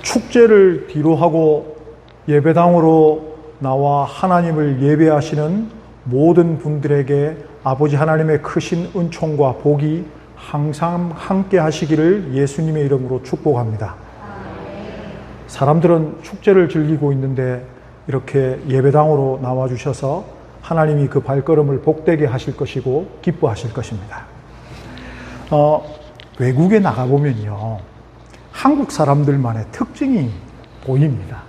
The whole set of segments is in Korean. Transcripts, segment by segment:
축제를 뒤로 하고 예배당으로 나와 하나님을 예배하시는 모든 분들에게 아버지 하나님의 크신 은총과 복이 항상 함께 하시기를 예수님의 이름으로 축복합니다. 사람들은 축제를 즐기고 있는데 이렇게 예배당으로 나와주셔서 하나님이 그 발걸음을 복되게 하실 것이고 기뻐하실 것입니다. 외국에 나가보면요, 한국 사람들만의 특징이 보입니다.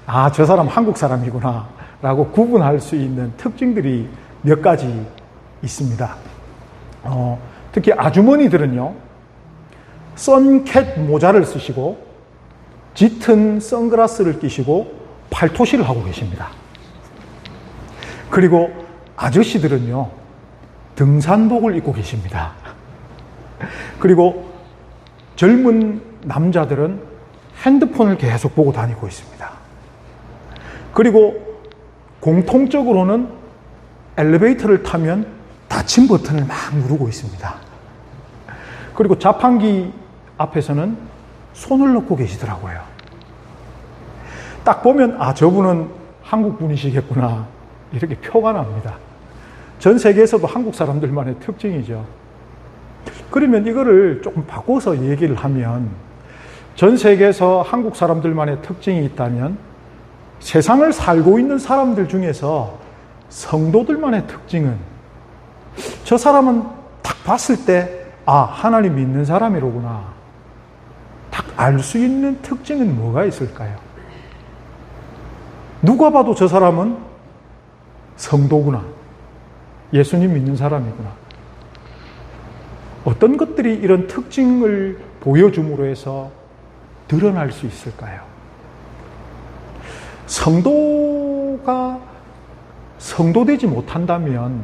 아, 저 사람 한국 사람이구나 라고 구분할 수 있는 특징들이 몇 가지 있습니다. 특히 아주머니들은요, 선캣 모자를 쓰시고 짙은 선글라스를 끼시고 팔토시를 하고 계십니다. 그리고 아저씨들은요, 등산복을 입고 계십니다. 그리고 젊은 남자들은 핸드폰을 계속 보고 다니고 있습니다. 그리고 공통적으로는 엘리베이터를 타면 닫힌 버튼을 막 누르고 있습니다. 그리고 자판기 앞에서는 손을 넣고 계시더라고요. 딱 보면 아, 저분은 한국 분이시겠구나 이렇게 표가 납니다. 전 세계에서도 한국 사람들만의 특징이죠. 그러면 이거를 조금 바꿔서 얘기를 하면, 전 세계에서 한국 사람들만의 특징이 있다면 세상을 살고 있는 사람들 중에서 성도들만의 특징은, 저 사람은 딱 봤을 때 아, 하나님 믿는 사람이로구나 딱 알 수 있는 특징은 뭐가 있을까요? 누가 봐도 저 사람은 성도구나, 예수님 믿는 사람이구나. 어떤 것들이 이런 특징을 보여줌으로 해서 드러날 수 있을까요? 성도가 성도되지 못한다면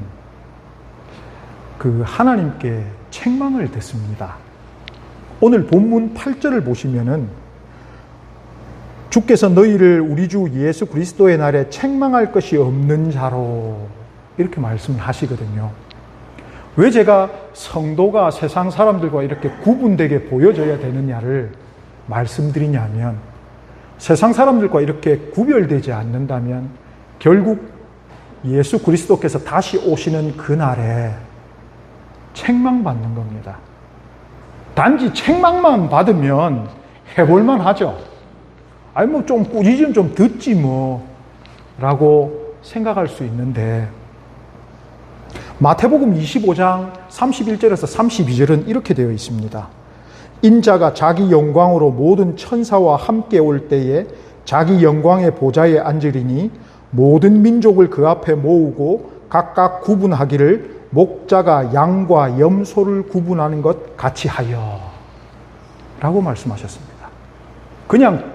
그 하나님께 책망을 듣습니다. 오늘 본문 8절을 보시면은 주께서 너희를 우리 주 예수 그리스도의 날에 책망할 것이 없는 자로 이렇게 말씀을 하시거든요. 왜 제가 성도가 세상 사람들과 이렇게 구분되게 보여져야 되느냐를 말씀드리냐면, 세상 사람들과 이렇게 구별되지 않는다면 결국 예수 그리스도께서 다시 오시는 그날에 책망받는 겁니다. 단지 책망만 받으면 해볼만 하죠. 아니 뭐 좀 꾸짖음 좀 듣지 뭐 라고 생각할 수 있는데, 마태복음 25장 31절에서 32절은 이렇게 되어 있습니다. 인자가 자기 영광으로 모든 천사와 함께 올 때에 자기 영광의 보좌에 앉으리니 모든 민족을 그 앞에 모으고 각각 구분하기를 목자가 양과 염소를 구분하는 것 같이 하여 라고 말씀하셨습니다. 그냥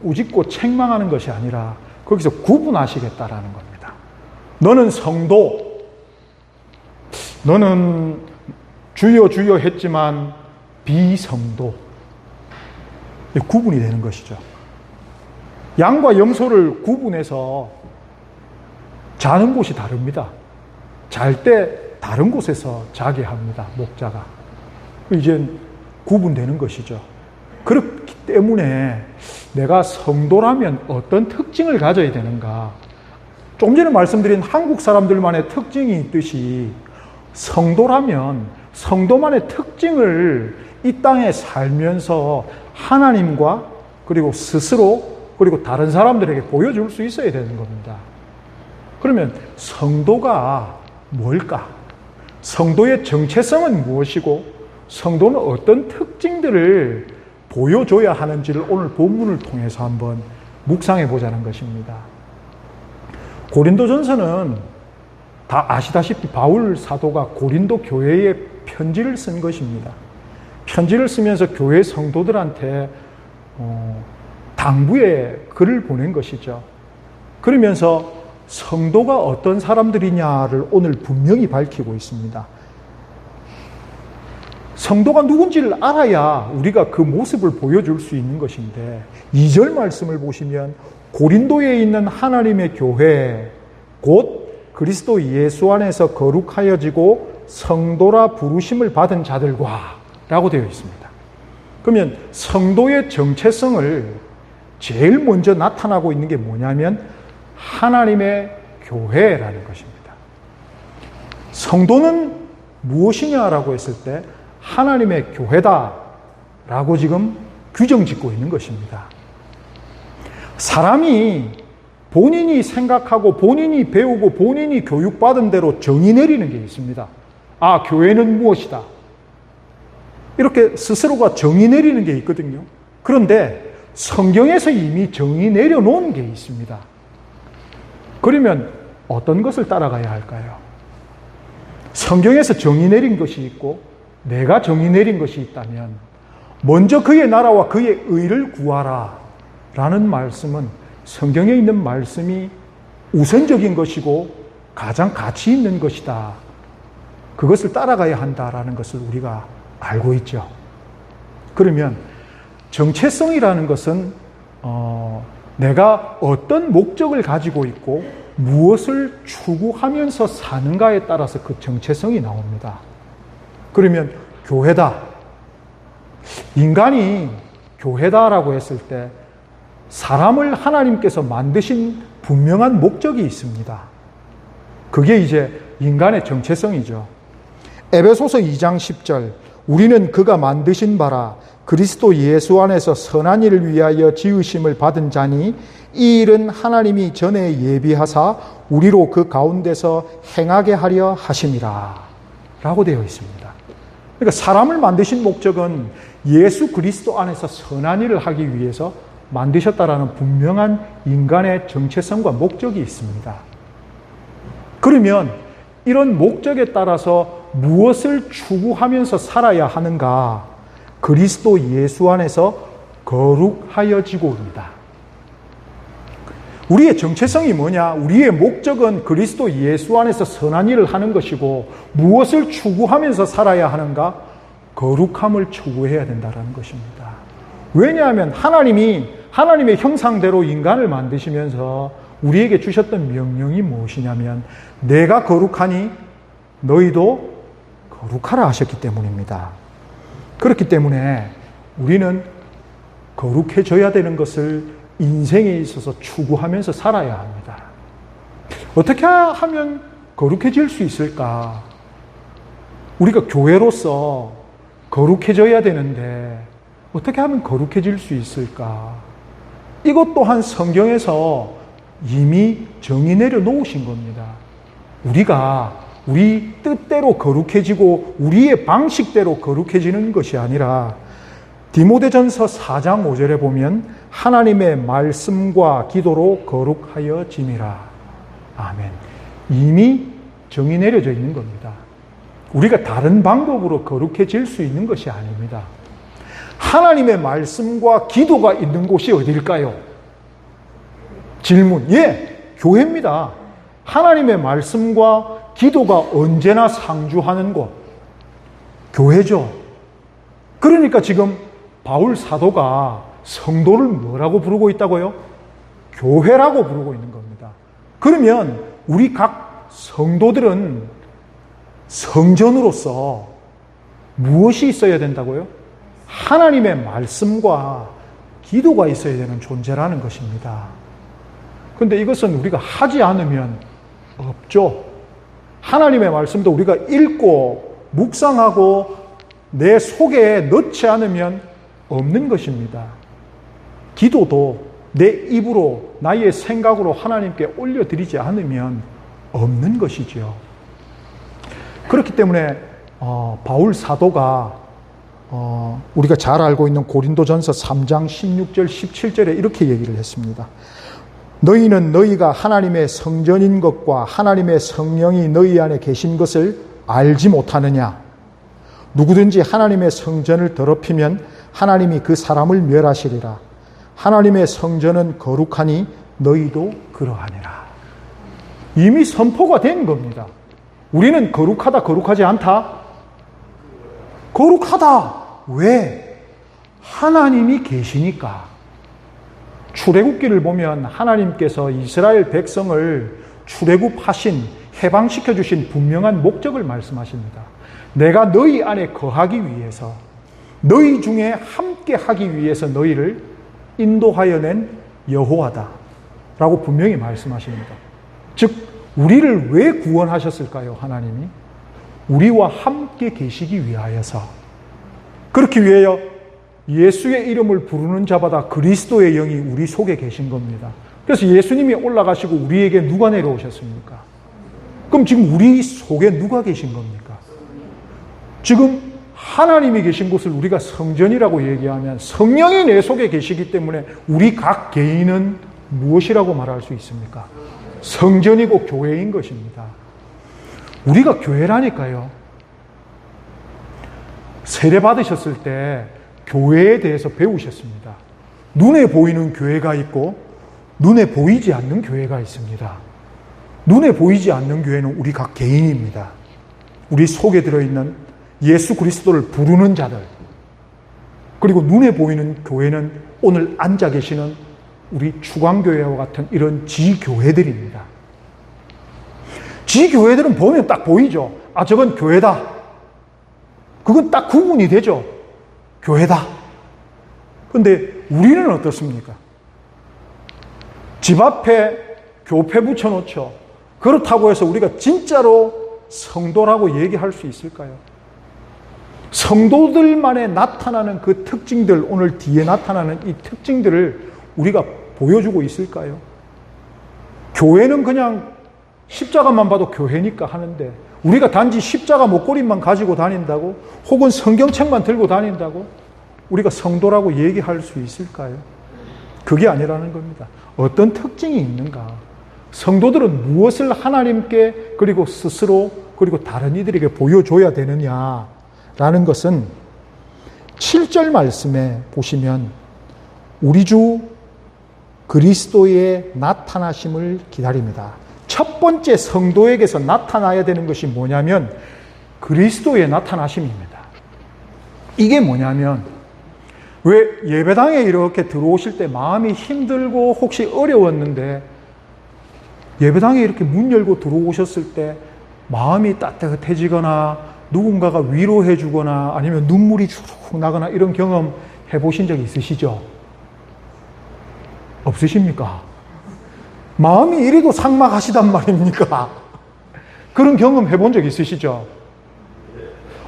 꾸짖고 책망하는 것이 아니라 거기서 구분하시겠다라는 겁니다. 너는 성도, 너는 주여 주여 했지만 비성도, 구분이 되는 것이죠. 양과 염소를 구분해서 자는 곳이 다릅니다. 잘 때 다른 곳에서 자게 합니다, 목자가. 이제 구분되는 것이죠. 그렇기 때문에 내가 성도라면 어떤 특징을 가져야 되는가? 좀 전에 말씀드린 한국 사람들만의 특징이 있듯이 성도라면 성도만의 특징을 이 땅에 살면서 하나님과 그리고 스스로 그리고 다른 사람들에게 보여줄 수 있어야 되는 겁니다. 그러면 성도가 뭘까? 성도의 정체성은 무엇이고 성도는 어떤 특징들을 보여줘야 하는지를 오늘 본문을 통해서 한번 묵상해 보자는 것입니다. 고린도전서는 다 아시다시피 바울 사도가 고린도 교회에 편지를 쓴 것입니다. 편지를 쓰면서 교회 성도들한테 당부의 글을 보낸 것이죠. 그러면서 성도가 어떤 사람들이냐를 오늘 분명히 밝히고 있습니다. 성도가 누군지를 알아야 우리가 그 모습을 보여줄 수 있는 것인데, 2절 말씀을 보시면 고린도에 있는 하나님의 교회 곧 그리스도 예수 안에서 거룩하여지고 성도라 부르심을 받은 자들과 라고 되어 있습니다. 그러면 성도의 정체성을 제일 먼저 나타나고 있는 게 뭐냐면 하나님의 교회라는 것입니다. 성도는 무엇이냐라고 했을 때 하나님의 교회다라고 지금 규정 짓고 있는 것입니다. 사람이 본인이 생각하고 본인이 배우고 본인이 교육받은 대로 정의 내리는 게 있습니다. 아, 교회는 무엇이다. 이렇게 스스로가 정의 내리는 게 있거든요. 그런데 성경에서 이미 정의 내려놓은 게 있습니다. 그러면 어떤 것을 따라가야 할까요? 성경에서 정의 내린 것이 있고 내가 정의 내린 것이 있다면 먼저 그의 나라와 그의 의를 구하라 라는 말씀은 성경에 있는 말씀이 우선적인 것이고 가장 가치 있는 것이다. 그것을 따라가야 한다라는 것을 우리가 알고 있죠. 그러면 정체성이라는 것은 내가 어떤 목적을 가지고 있고 무엇을 추구하면서 사는가에 따라서 그 정체성이 나옵니다. 그러면 교회다. 인간이 교회다라고 했을 때 사람을 하나님께서 만드신 분명한 목적이 있습니다. 그게 이제 인간의 정체성이죠. 에베소서 2장 10절 우리는 그가 만드신 바라 그리스도 예수 안에서 선한 일을 위하여 지으심을 받은 자니 이 일은 하나님이 전에 예비하사 우리로 그 가운데서 행하게 하려 하심이라 라고 되어 있습니다. 그러니까 사람을 만드신 목적은 예수 그리스도 안에서 선한 일을 하기 위해서 만드셨다라는 분명한 인간의 정체성과 목적이 있습니다. 그러면 이런 목적에 따라서 무엇을 추구하면서 살아야 하는가? 그리스도 예수 안에서 거룩하여지고 옵니다. 우리의 정체성이 뭐냐? 우리의 목적은 그리스도 예수 안에서 선한 일을 하는 것이고 무엇을 추구하면서 살아야 하는가? 거룩함을 추구해야 된다는 것입니다. 왜냐하면 하나님의 형상대로 인간을 만드시면서 우리에게 주셨던 명령이 무엇이냐면 내가 거룩하니 너희도 거룩하라 하셨기 때문입니다. 그렇기 때문에 우리는 거룩해져야 되는 것을 인생에 있어서 추구하면서 살아야 합니다. 어떻게 하면 거룩해질 수 있을까? 우리가 교회로서 거룩해져야 되는데 어떻게 하면 거룩해질 수 있을까? 이것 또한 성경에서 이미 정의 내려놓으신 겁니다. 우리가 우리 뜻대로 거룩해지고 우리의 방식대로 거룩해지는 것이 아니라 디모데전서 4장 5절에 보면 하나님의 말씀과 기도로 거룩하여짐이라. 아멘. 이미 정의 내려져 있는 겁니다. 우리가 다른 방법으로 거룩해질 수 있는 것이 아닙니다. 하나님의 말씀과 기도가 있는 곳이 어디일까요? 질문. 예, 교회입니다. 하나님의 말씀과 기도가 언제나 상주하는 곳, 교회죠. 그러니까 지금 바울 사도가 성도를 뭐라고 부르고 있다고요? 교회라고 부르고 있는 겁니다. 그러면 우리 각 성도들은 성전으로서 무엇이 있어야 된다고요? 하나님의 말씀과 기도가 있어야 되는 존재라는 것입니다. 그런데 이것은 우리가 하지 않으면 없죠. 하나님의 말씀도 우리가 읽고 묵상하고 내 속에 넣지 않으면 없는 것입니다. 기도도 내 입으로 나의 생각으로 하나님께 올려드리지 않으면 없는 것이죠. 그렇기 때문에 바울 사도가 우리가 잘 알고 있는 고린도전서 3장 16절 17절에 이렇게 얘기를 했습니다. 너희는 너희가 하나님의 성전인 것과 하나님의 성령이 너희 안에 계신 것을 알지 못하느냐? 누구든지 하나님의 성전을 더럽히면 하나님이 그 사람을 멸하시리라. 하나님의 성전은 거룩하니 너희도 그러하니라. 이미 선포가 된 겁니다. 우리는 거룩하다, 거룩하지 않다? 거룩하다. 왜? 하나님이 계시니까. 출애굽기를 보면 하나님께서 이스라엘 백성을 출애굽하신, 해방시켜 주신 분명한 목적을 말씀하십니다. 내가 너희 안에 거하기 위해서, 너희 중에 함께 하기 위해서 너희를 인도하여 낸 여호와다 라고 분명히 말씀하십니다. 즉 우리를 왜 구원하셨을까요? 하나님이 우리와 함께 계시기 위하여서, 그렇기 위하여 예수의 이름을 부르는 자마다 그리스도의 영이 우리 속에 계신 겁니다. 그래서 예수님이 올라가시고 우리에게 누가 내려오셨습니까? 그럼 지금 우리 속에 누가 계신 겁니까? 지금 하나님이 계신 곳을 우리가 성전이라고 얘기하면 성령이 내 속에 계시기 때문에 우리 각 개인은 무엇이라고 말할 수 있습니까? 성전이고 교회인 것입니다. 우리가 교회라니까요. 세례 받으셨을 때 교회에 대해서 배우셨습니다. 눈에 보이는 교회가 있고 눈에 보이지 않는 교회가 있습니다. 눈에 보이지 않는 교회는 우리 각 개인입니다. 우리 속에 들어있는 예수 그리스도를 부르는 자들, 그리고 눈에 보이는 교회는 오늘 앉아 계시는 우리 추광교회와 같은 이런 지교회들입니다. 지교회들은 보면 딱 보이죠. 아, 저건 교회다. 그건 딱 구분이 되죠. 교회다. 근데 우리는 어떻습니까? 집 앞에 교패 붙여놓죠. 그렇다고 해서 우리가 진짜로 성도라고 얘기할 수 있을까요? 성도들만에 나타나는 그 특징들, 오늘 뒤에 나타나는 이 특징들을 우리가 보여주고 있을까요? 교회는 그냥 십자가만 봐도 교회니까 하는데 우리가 단지 십자가 목걸이만 가지고 다닌다고, 혹은 성경책만 들고 다닌다고 우리가 성도라고 얘기할 수 있을까요? 그게 아니라는 겁니다. 어떤 특징이 있는가? 성도들은 무엇을 하나님께 그리고 스스로 그리고 다른 이들에게 보여줘야 되느냐라는 것은 7절 말씀에 보시면 우리 주 그리스도의 나타나심을 기다립니다. 첫 번째 성도에게서 나타나야 되는 것이 뭐냐면 그리스도의 나타나심입니다. 이게 뭐냐면, 왜 예배당에 이렇게 들어오실 때 마음이 힘들고 혹시 어려웠는데 예배당에 이렇게 문 열고 들어오셨을 때 마음이 따뜻해지거나 누군가가 위로해 주거나 아니면 눈물이 쭉 나거나 이런 경험 해보신 적 있으시죠? 없으십니까? 마음이 이래도 삭막하시단 말입니까? 그런 경험 해본 적 있으시죠?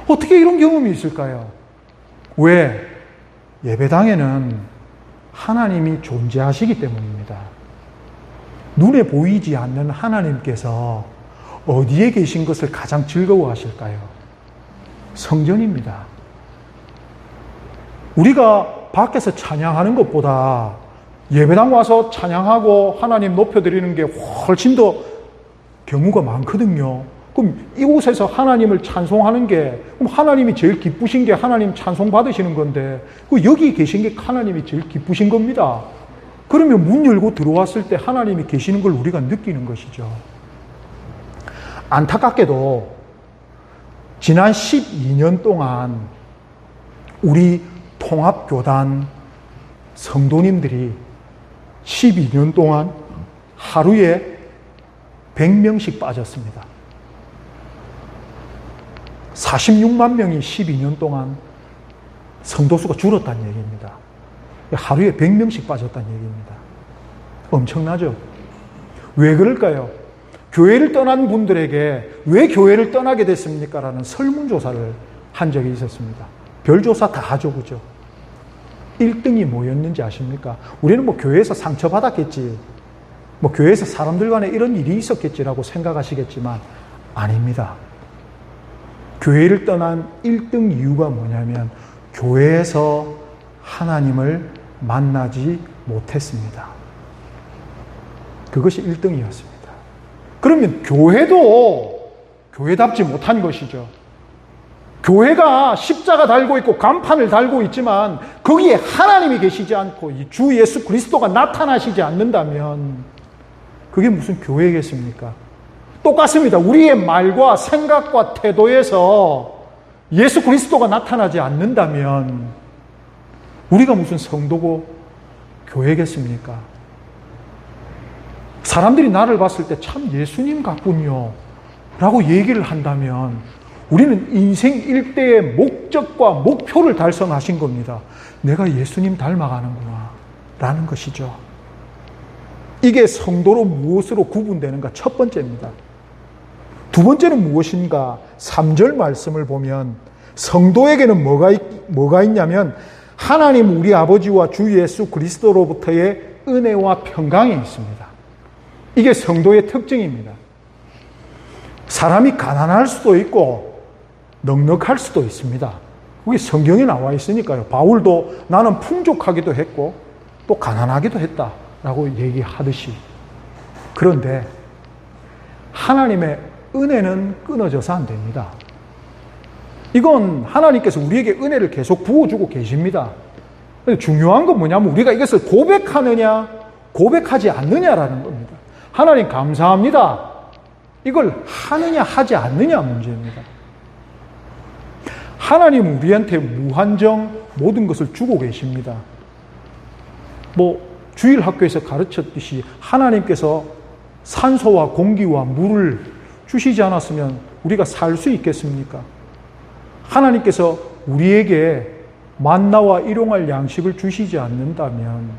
어떻게 이런 경험이 있을까요? 왜? 예배당에는 하나님이 존재하시기 때문입니다. 눈에 보이지 않는 하나님께서 어디에 계신 것을 가장 즐거워하실까요? 성전입니다. 우리가 밖에서 찬양하는 것보다 예배당 와서 찬양하고 하나님 높여드리는 게 훨씬 더 경우가 많거든요. 그럼 이곳에서 하나님을 찬송하는 게, 그럼 하나님이 제일 기쁘신 게 하나님 찬송 받으시는 건데, 여기 계신 게 하나님이 제일 기쁘신 겁니다. 그러면 문 열고 들어왔을 때 하나님이 계시는 걸 우리가 느끼는 것이죠. 안타깝게도 지난 12년 동안 우리 통합교단 성도님들이 12년 동안 하루에 100명씩 빠졌습니다. 46만 명이 12년 동안 성도수가 줄었다는 얘기입니다. 하루에 100명씩 빠졌다는 얘기입니다. 엄청나죠? 왜 그럴까요? 교회를 떠난 분들에게 왜 교회를 떠나게 됐습니까? 라는 설문조사를 한 적이 있었습니다. 별조사 다 하죠, 그죠? 1등이 뭐였는지 아십니까? 우리는 뭐 교회에서 상처받았겠지, 뭐 교회에서 사람들 간에 이런 일이 있었겠지라고 생각하시겠지만 아닙니다. 교회를 떠난 1등 이유가 뭐냐면 교회에서 하나님을 만나지 못했습니다. 그것이 1등이었습니다. 그러면 교회도 교회답지 못한 것이죠. 교회가 십자가 달고 있고 간판을 달고 있지만 거기에 하나님이 계시지 않고 주 예수 그리스도가 나타나시지 않는다면 그게 무슨 교회겠습니까? 똑같습니다. 우리의 말과 생각과 태도에서 예수 그리스도가 나타나지 않는다면 우리가 무슨 성도고 교회겠습니까? 사람들이 나를 봤을 때 참 예수님 같군요 라고 얘기를 한다면 우리는 인생 일대의 목적과 목표를 달성하신 겁니다. 내가 예수님 닮아가는구나 라는 것이죠. 이게 성도로 무엇으로 구분되는가? 첫 번째입니다. 두 번째는 무엇인가? 3절 말씀을 보면 성도에게는 뭐가 있냐면 하나님 우리 아버지와 주 예수 그리스도로부터의 은혜와 평강이 있습니다. 이게 성도의 특징입니다. 사람이 가난할 수도 있고 넉넉할 수도 있습니다. 그게 성경에 나와 있으니까요. 바울도 나는 풍족하기도 했고 또 가난하기도 했다라고 얘기하듯이. 그런데 하나님의 은혜는 끊어져서 안 됩니다. 이건 하나님께서 우리에게 은혜를 계속 부어주고 계십니다. 중요한 건 뭐냐면 우리가 이것을 고백하느냐 고백하지 않느냐라는 겁니다. 하나님 감사합니다. 이걸 하느냐 하지 않느냐 문제입니다. 하나님은 우리한테 무한정 모든 것을 주고 계십니다. 주일 학교에서 가르쳤듯이 하나님께서 산소와 공기와 물을 주시지 않았으면 우리가 살 수 있겠습니까? 하나님께서 우리에게 만나와 일용할 양식을 주시지 않는다면,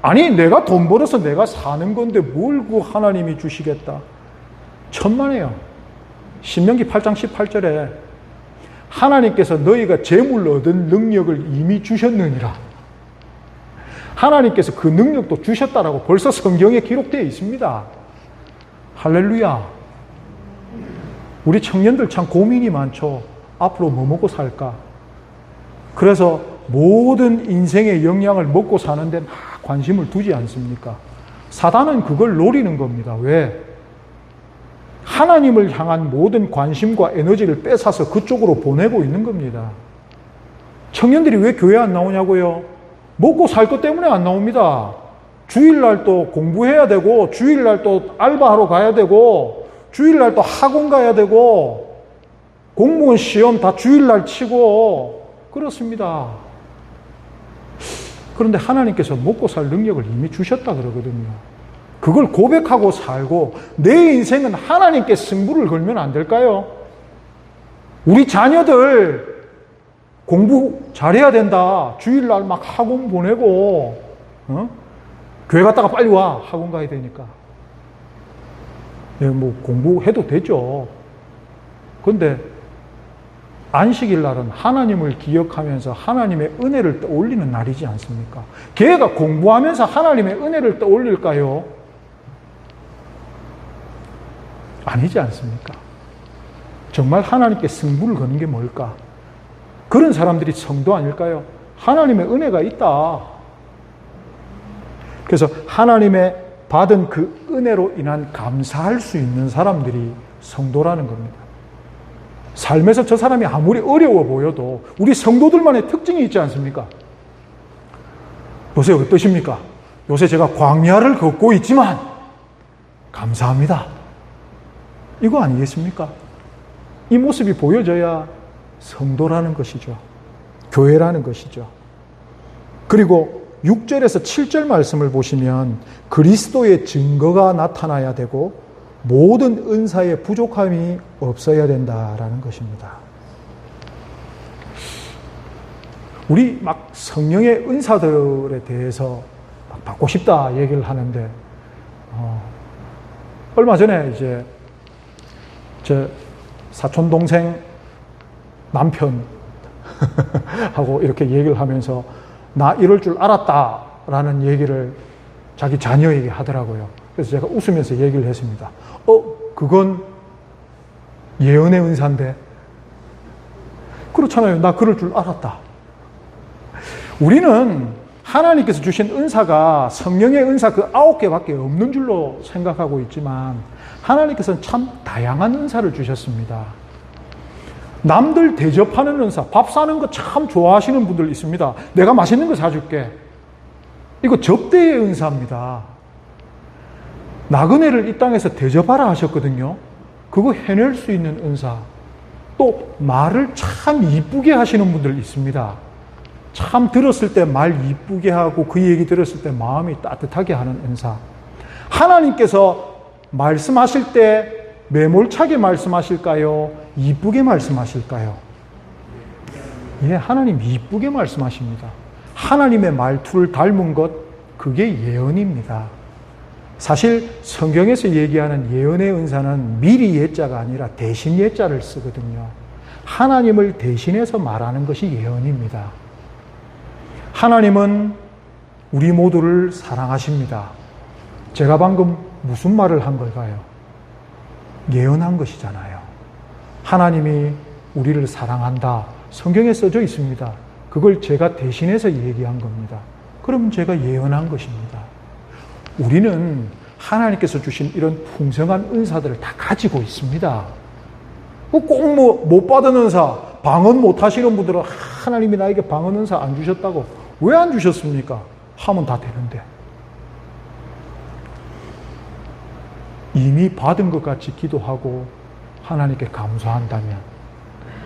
아니 내가 돈 벌어서 내가 사는 건데 뭘 그 하나님이 주시겠다. 천만에요. 신명기 8장 18절에 하나님께서 너희가 재물을 얻은 능력을 이미 주셨느니라. 하나님께서 그 능력도 주셨다라고 벌써 성경에 기록되어 있습니다. 할렐루야. 우리 청년들 참 고민이 많죠. 앞으로 뭐 먹고 살까? 그래서 모든 인생의 영향을 먹고 사는데 막 관심을 두지 않습니까? 사단은 그걸 노리는 겁니다. 왜? 하나님을 향한 모든 관심과 에너지를 뺏어서 그쪽으로 보내고 있는 겁니다. 청년들이 왜 교회 안 나오냐고요? 먹고 살 것 때문에 안 나옵니다. 주일날 또 공부해야 되고, 주일날 또 알바하러 가야 되고, 주일날 또 학원 가야 되고, 공무원 시험 다 주일날 치고, 그렇습니다. 그런데 하나님께서 먹고 살 능력을 이미 주셨다 그러거든요. 그걸 고백하고 살고 내 인생은 하나님께 승부를 걸면 안 될까요? 우리 자녀들 공부 잘해야 된다. 주일날 막 학원 보내고 교회 갔다가 빨리 와. 학원 가야 되니까. 공부해도 되죠. 그런데 안식일 날은 하나님을 기억하면서 하나님의 은혜를 떠올리는 날이지 않습니까? 걔가 공부하면서 하나님의 은혜를 떠올릴까요? 아니지 않습니까? 정말 하나님께 승부를 거는 게 뭘까? 그런 사람들이 성도 아닐까요? 하나님의 은혜가 있다. 그래서 하나님의 받은 그 은혜로 인한 감사할 수 있는 사람들이 성도라는 겁니다. 삶에서 저 사람이 아무리 어려워 보여도 우리 성도들만의 특징이 있지 않습니까? 요새 어떠십니까? 요새 제가 광야를 걷고 있지만 감사합니다. 이거 아니겠습니까? 이 모습이 보여져야 성도라는 것이죠. 교회라는 것이죠. 그리고 6절에서 7절 말씀을 보시면 그리스도의 증거가 나타나야 되고 모든 은사의 부족함이 없어야 된다라는 것입니다. 우리 막 성령의 은사들에 대해서 막 받고 싶다 얘기를 하는데 얼마 전에 이제 제 사촌 동생 남편 하고 이렇게 얘기를 하면서 나 이럴 줄 알았다라는 얘기를 자기 자녀에게 하더라고요. 그래서 제가 웃으면서 얘기를 했습니다. 그건 예언의 은사인데. 그렇잖아요. 나 그럴 줄 알았다. 우리는 하나님께서 주신 은사가 성령의 은사 그 9개밖에 없는 줄로 생각하고 있지만 하나님께서는 참 다양한 은사를 주셨습니다. 남들 대접하는 은사, 밥 사는 거 참 좋아하시는 분들 있습니다. 내가 맛있는 거 사줄게. 이거 접대의 은사입니다. 나그네를 이 땅에서 대접하라 하셨거든요. 그거 해낼 수 있는 은사. 또 말을 참 이쁘게 하시는 분들 있습니다. 참 들었을 때 말 이쁘게 하고 그 얘기 들었을 때 마음이 따뜻하게 하는 은사. 하나님께서 말씀하실 때 매몰차게 말씀하실까요? 이쁘게 말씀하실까요? 예, 하나님 이쁘게 말씀하십니다. 하나님의 말투를 닮은 것, 그게 예언입니다. 사실 성경에서 얘기하는 예언의 은사는 미리 예자가 아니라 대신 예자를 쓰거든요. 하나님을 대신해서 말하는 것이 예언입니다. 하나님은 우리 모두를 사랑하십니다. 제가 방금 무슨 말을 한 걸까요? 예언한 것이잖아요. 하나님이 우리를 사랑한다. 성경에 써져 있습니다. 그걸 제가 대신해서 얘기한 겁니다. 그럼 제가 예언한 것입니다. 우리는 하나님께서 주신 이런 풍성한 은사들을 다 가지고 있습니다. 꼭 못 받은 은사, 방언 못 하시는 분들은 하나님이 나에게 방언 은사 안 주셨다고. 왜 안 주셨습니까? 하면 다 되는데. 이미 받은 것 같이 기도하고 하나님께 감사한다면,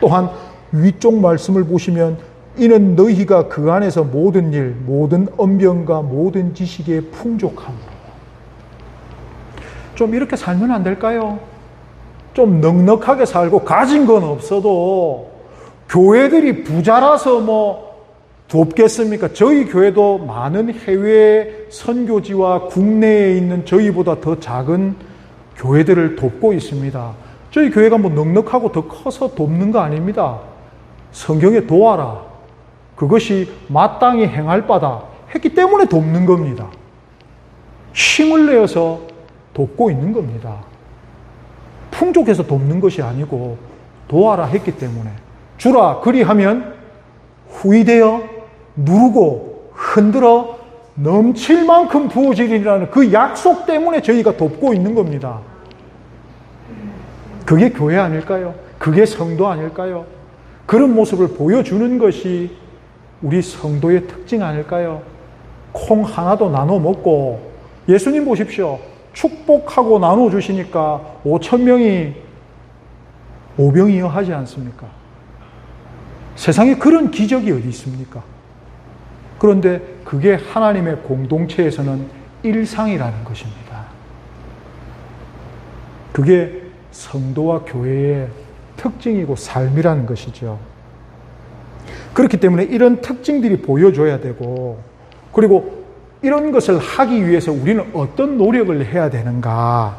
또한 위쪽 말씀을 보시면 이는 너희가 그 안에서 모든 일, 모든 언변과 모든 지식에 풍족함으로. 좀 이렇게 살면 안 될까요? 좀 넉넉하게 살고 가진 건 없어도 교회들이 부자라서 돕겠습니까? 저희 교회도 많은 해외 선교지와 국내에 있는 저희보다 더 작은 교회들을 돕고 있습니다. 저희 교회가 넉넉하고 더 커서 돕는 거 아닙니다. 성경에 도와라. 그것이 마땅히 행할 바다 했기 때문에 돕는 겁니다. 힘을 내어서 돕고 있는 겁니다. 풍족해서 돕는 것이 아니고 도와라 했기 때문에. 주라 그리하면 후이되어 누르고 흔들어 넘칠 만큼 부어지리라는 그 약속 때문에 저희가 돕고 있는 겁니다. 그게 교회 아닐까요? 그게 성도 아닐까요? 그런 모습을 보여주는 것이 우리 성도의 특징 아닐까요? 콩 하나도 나눠 먹고, 예수님 보십시오. 축복하고 나눠주시니까 5,000명이 오병이어 하지 않습니까? 세상에 그런 기적이 어디 있습니까? 그런데 그게 하나님의 공동체에서는 일상이라는 것입니다. 그게 성도와 교회의 특징이고 삶이라는 것이죠. 그렇기 때문에 이런 특징들이 보여줘야 되고, 그리고 이런 것을 하기 위해서 우리는 어떤 노력을 해야 되는가?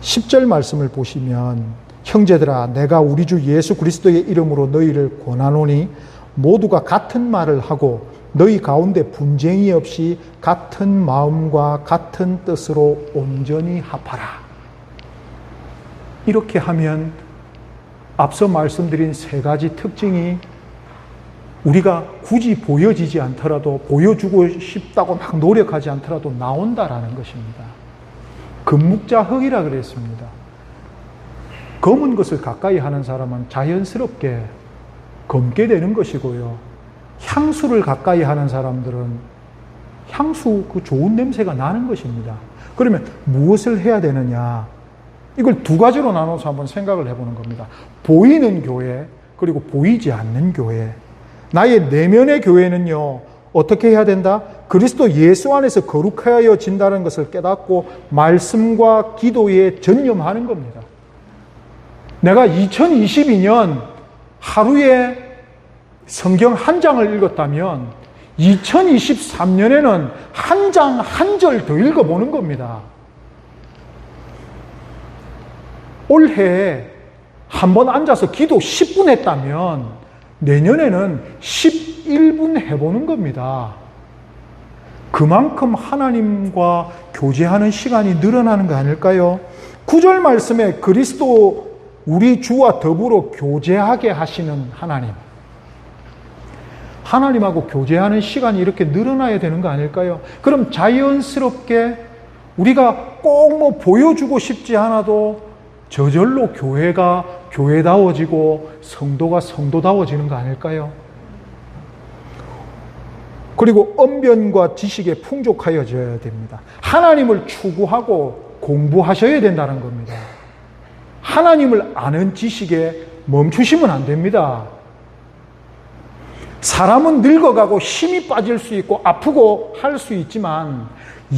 10절 말씀을 보시면, 형제들아 내가 우리 주 예수 그리스도의 이름으로 너희를 권하노니 모두가 같은 말을 하고 너희 가운데 분쟁이 없이 같은 마음과 같은 뜻으로 온전히 합하라. 이렇게 하면 앞서 말씀드린 세 가지 특징이 우리가 굳이 보여지지 않더라도, 보여주고 싶다고 막 노력하지 않더라도 나온다라는 것입니다. 금묵자흑이라 그랬습니다. 검은 것을 가까이 하는 사람은 자연스럽게 검게 되는 것이고요. 향수를 가까이 하는 사람들은 향수 그 좋은 냄새가 나는 것입니다. 그러면 무엇을 해야 되느냐? 이걸 두 가지로 나눠서 한번 생각을 해보는 겁니다. 보이는 교회, 그리고 보이지 않는 교회. 나의 내면의 교회는요, 어떻게 해야 된다? 그리스도 예수 안에서 거룩하여진다는 것을 깨닫고 말씀과 기도에 전념하는 겁니다. 내가 2022년 하루에 성경 한 장을 읽었다면 2023년에는 한 장 한 절 더 읽어보는 겁니다. 올해 한 번 앉아서 기도 10분 했다면 내년에는 11분 해보는 겁니다. 그만큼 하나님과 교제하는 시간이 늘어나는 거 아닐까요? 9절 말씀에 그리스도 우리 주와 더불어 교제하게 하시는 하나님. 하나님하고 교제하는 시간이 이렇게 늘어나야 되는 거 아닐까요? 그럼 자연스럽게 우리가 꼭 보여주고 싶지 않아도 저절로 교회가 교회다워지고 성도가 성도다워지는 거 아닐까요? 그리고 언변과 지식에 풍족하여져야 됩니다. 하나님을 추구하고 공부하셔야 된다는 겁니다. 하나님을 아는 지식에 멈추시면 안 됩니다. 사람은 늙어가고 힘이 빠질 수 있고 아프고 할 수 있지만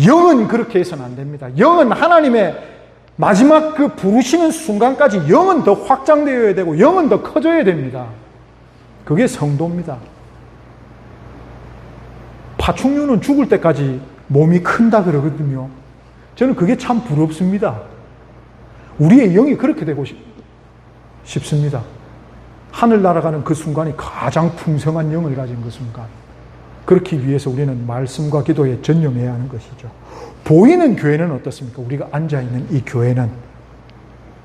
영은 그렇게 해서는 안 됩니다. 영은 하나님의 마지막 그 부르시는 순간까지 영은 더 확장되어야 되고 영은 더 커져야 됩니다. 그게 성도입니다. 파충류는 죽을 때까지 몸이 큰다 그러거든요. 저는 그게 참 부럽습니다. 우리의 영이 그렇게 되고 싶습니다. 하늘 날아가는 그 순간이 가장 풍성한 영을 가진 그 순간. 그렇기 위해서 우리는 말씀과 기도에 전념해야 하는 것이죠. 보이는 교회는 어떻습니까? 우리가 앉아있는 이 교회는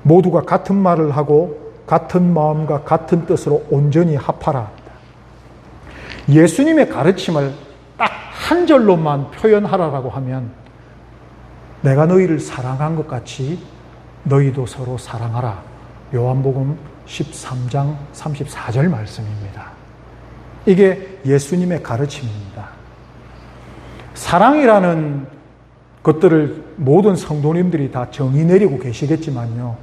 모두가 같은 말을 하고 같은 마음과 같은 뜻으로 온전히 합하라. 예수님의 가르침을 딱 한 절로만 표현하라라고 하면 내가 너희를 사랑한 것 같이 너희도 서로 사랑하라. 요한복음 13장 34절 말씀입니다. 이게 예수님의 가르침입니다. 사랑이라는 것들을 모든 성도님들이 다 정의 내리고 계시겠지만요.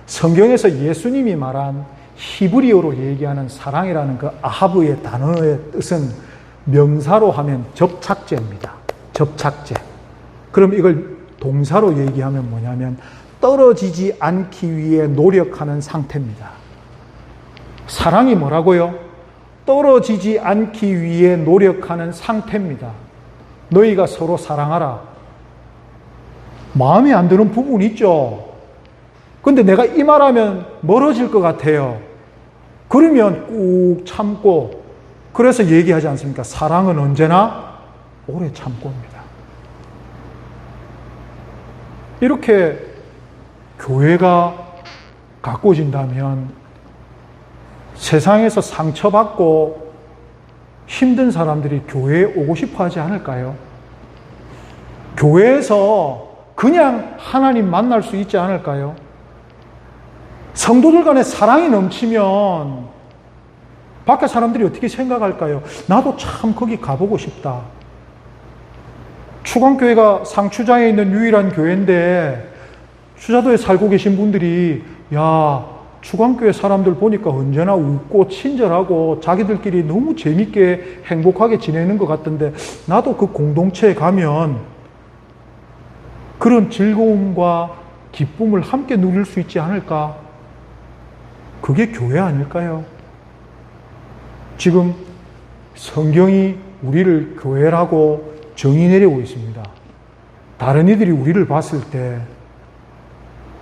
성경에서 예수님이 말한 히브리어로 얘기하는 사랑이라는 그 아하브의 단어의 뜻은 명사로 하면 접착제입니다. 접착제. 그럼 이걸 동사로 얘기하면 뭐냐면 떨어지지 않기 위해 노력하는 상태입니다. 사랑이 뭐라고요? 떨어지지 않기 위해 노력하는 상태입니다. 너희가 서로 사랑하라. 마음에 안 드는 부분이 있죠. 근데 내가 이 말하면 멀어질 것 같아요. 그러면 꾹 참고, 그래서 얘기하지 않습니까? 사랑은 언제나 오래 참고입니다. 이렇게 교회가 가꿔진다면 세상에서 상처받고 힘든 사람들이 교회에 오고 싶어 하지 않을까요? 교회에서 그냥 하나님 만날 수 있지 않을까요? 성도들 간에 사랑이 넘치면 밖에 사람들이 어떻게 생각할까요? 나도 참 거기 가보고 싶다. 추광교회가 상추장에 있는 유일한 교회인데 추자도에 살고 계신 분들이 야, 추광교회 사람들 보니까 언제나 웃고 친절하고 자기들끼리 너무 재밌게 행복하게 지내는 것 같던데 나도 그 공동체에 가면 그런 즐거움과 기쁨을 함께 누릴 수 있지 않을까? 그게 교회 아닐까요? 지금 성경이 우리를 교회라고 정의 내리고 있습니다. 다른 이들이 우리를 봤을 때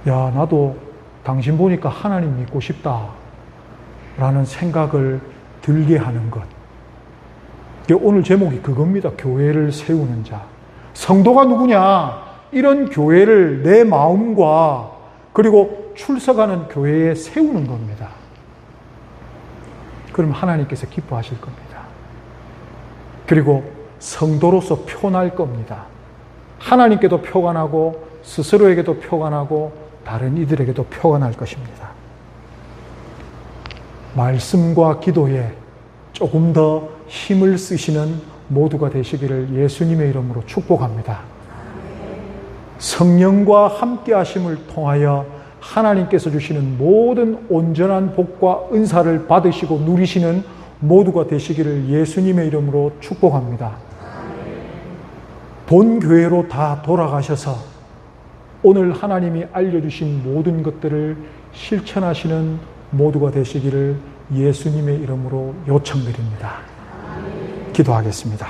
야, 나도 당신 보니까 하나님 믿고 싶다 라는 생각을 들게 하는 것. 오늘 제목이 그겁니다. 교회를 세우는 자. 성도가 누구냐? 이런 교회를 내 마음과 그리고 출석하는 교회에 세우는 겁니다. 그럼 하나님께서 기뻐하실 겁니다. 그리고 성도로서 표날 겁니다. 하나님께도 표가 나고 스스로에게도 표가 나고 다른 이들에게도 표가 날 것입니다. 말씀과 기도에 조금 더 힘을 쓰시는 모두가 되시기를 예수님의 이름으로 축복합니다. 성령과 함께 하심을 통하여 하나님께서 주시는 모든 온전한 복과 은사를 받으시고 누리시는 모두가 되시기를 예수님의 이름으로 축복합니다. 본 교회로 다 돌아가셔서 오늘 하나님이 알려주신 모든 것들을 실천하시는 모두가 되시기를 예수님의 이름으로 요청드립니다. 기도하겠습니다.